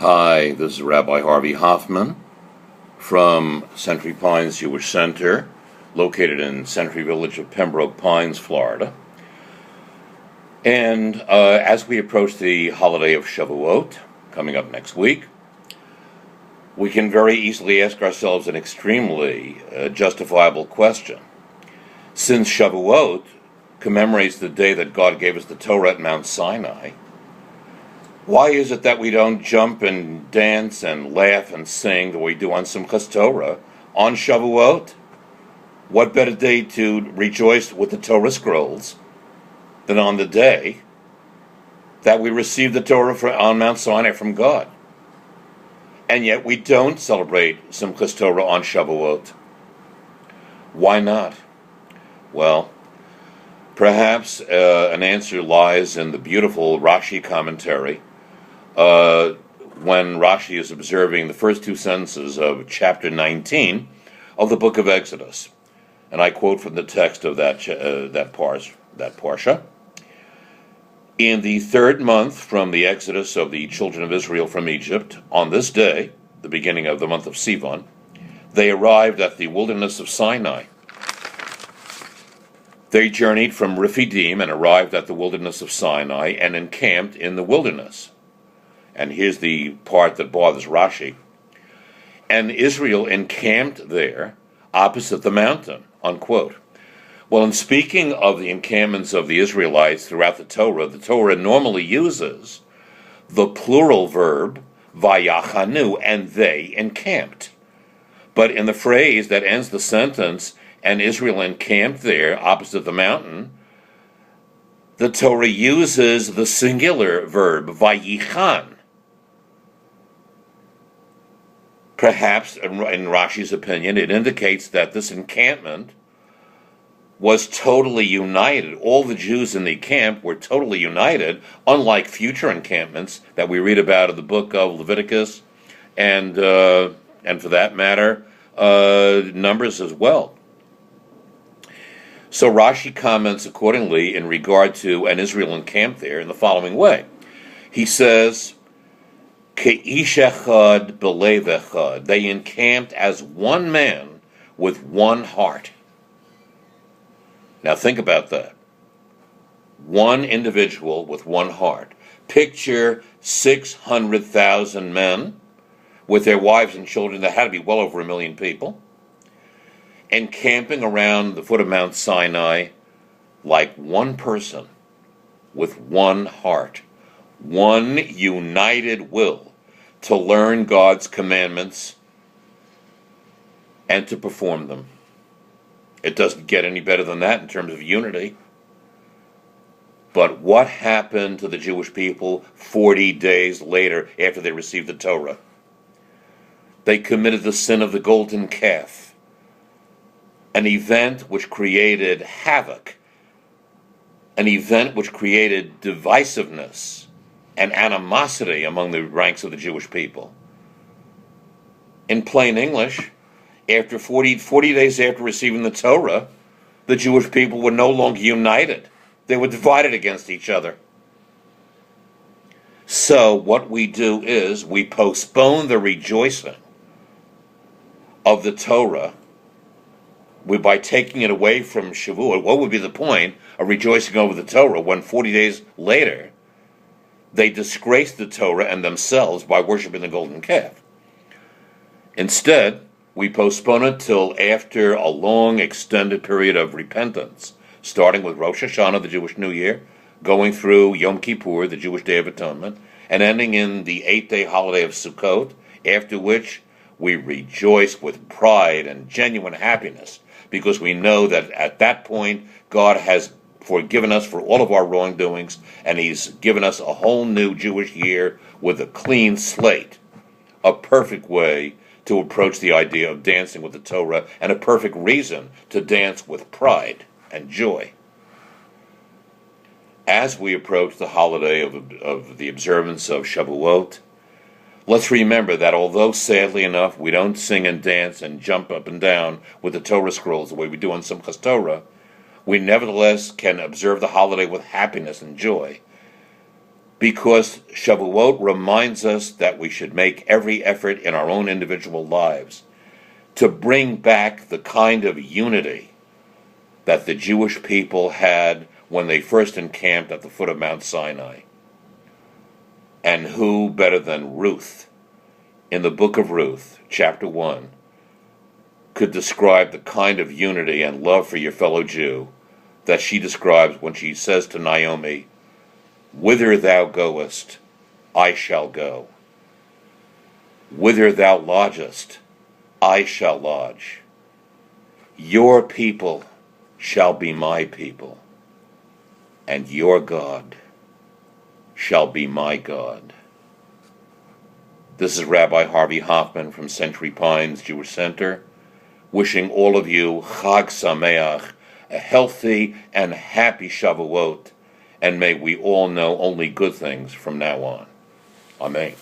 Hi, this is Rabbi Harvey Hoffman from Century Pines Jewish Center, located in Century Village of Pembroke Pines, Florida. And as we approach the holiday of Shavuot, coming up next week, we can very easily ask ourselves an extremely justifiable question. Since Shavuot commemorates the day that God gave us the Torah at Mount Sinai, why is it that we don't jump and dance and laugh and sing the way we do on Simchas Torah on Shavuot? What better day to rejoice with the Torah scrolls than on the day that we received the Torah on Mount Sinai from God? And yet we don't celebrate Simchas Torah on Shavuot. Why not? Well, perhaps an answer lies in the beautiful Rashi commentary when Rashi is observing the first two sentences of chapter 19 of the book of Exodus. And I quote from the text of that parsha. In the third month from the exodus of the children of Israel from Egypt, on this day, the beginning of the month of Sivan, they arrived at the wilderness of Sinai. They journeyed from Rephidim and arrived at the wilderness of Sinai and encamped in the wilderness. And here's the part that bothers Rashi. And Israel encamped there opposite the mountain, unquote. Well, in speaking of the encampments of the Israelites throughout the Torah normally uses the plural verb, vayachanu, and they encamped. But in the phrase that ends the sentence, and Israel encamped there opposite the mountain, the Torah uses the singular verb, vayichan. Perhaps, in Rashi's opinion, it indicates that this encampment was totally united. All the Jews in the camp were totally united, unlike future encampments that we read about in the book of Leviticus, and for that matter, Numbers as well. So Rashi comments accordingly in regard to an Israel encamped there in the following way. He says, Ke'ish echad belev echad. They encamped as one man with one heart. Now think about that. One individual with one heart. Picture 600,000 men with their wives and children. There had to be well over 1 million people, encamping around the foot of Mount Sinai like one person with one heart, one united will to learn God's commandments and to perform them. It doesn't get any better than that in terms of unity. But what happened to the Jewish people 40 days later after they received the Torah? They committed the sin of the golden calf, an event which created havoc, an event which created divisiveness and animosity among the ranks of the Jewish people. In plain English, after 40 days after receiving the Torah, the Jewish people were no longer united. They were divided against each other. So what we do is we postpone the rejoicing of the Torah by taking it away from Shavuot. What would be the point of rejoicing over the Torah when 40 days later they disgraced the Torah and themselves by worshiping the golden calf? Instead, we postpone it till after a long, extended period of repentance, starting with Rosh Hashanah, the Jewish New Year, going through Yom Kippur, the Jewish Day of Atonement, and ending in the 8-day holiday of Sukkot, after which we rejoice with pride and genuine happiness, because we know that at that point, God has forgiven us for all of our wrongdoings, and He's given us a whole new Jewish year with a clean slate, a perfect way to approach the idea of dancing with the Torah, and a perfect reason to dance with pride and joy. As we approach the holiday of the observance of Shavuot, let's remember that although, sadly enough, we don't sing and dance and jump up and down with the Torah scrolls the way we do on Simchas Torah, we nevertheless can observe the holiday with happiness and joy, because Shavuot reminds us that we should make every effort in our own individual lives to bring back the kind of unity that the Jewish people had when they first encamped at the foot of Mount Sinai. And who better than Ruth, in the book of Ruth, chapter 1, could describe the kind of unity and love for your fellow Jew that she describes when she says to Naomi, "Whither thou goest, I shall go. Whither thou lodgest, I shall lodge. Your people shall be my people, and your God shall be my God." This is Rabbi Harvey Hoffman from Century Pines Jewish Center, wishing all of you Chag Sameach, a healthy and happy Shavuot, and may we all know only good things from now on. Amen.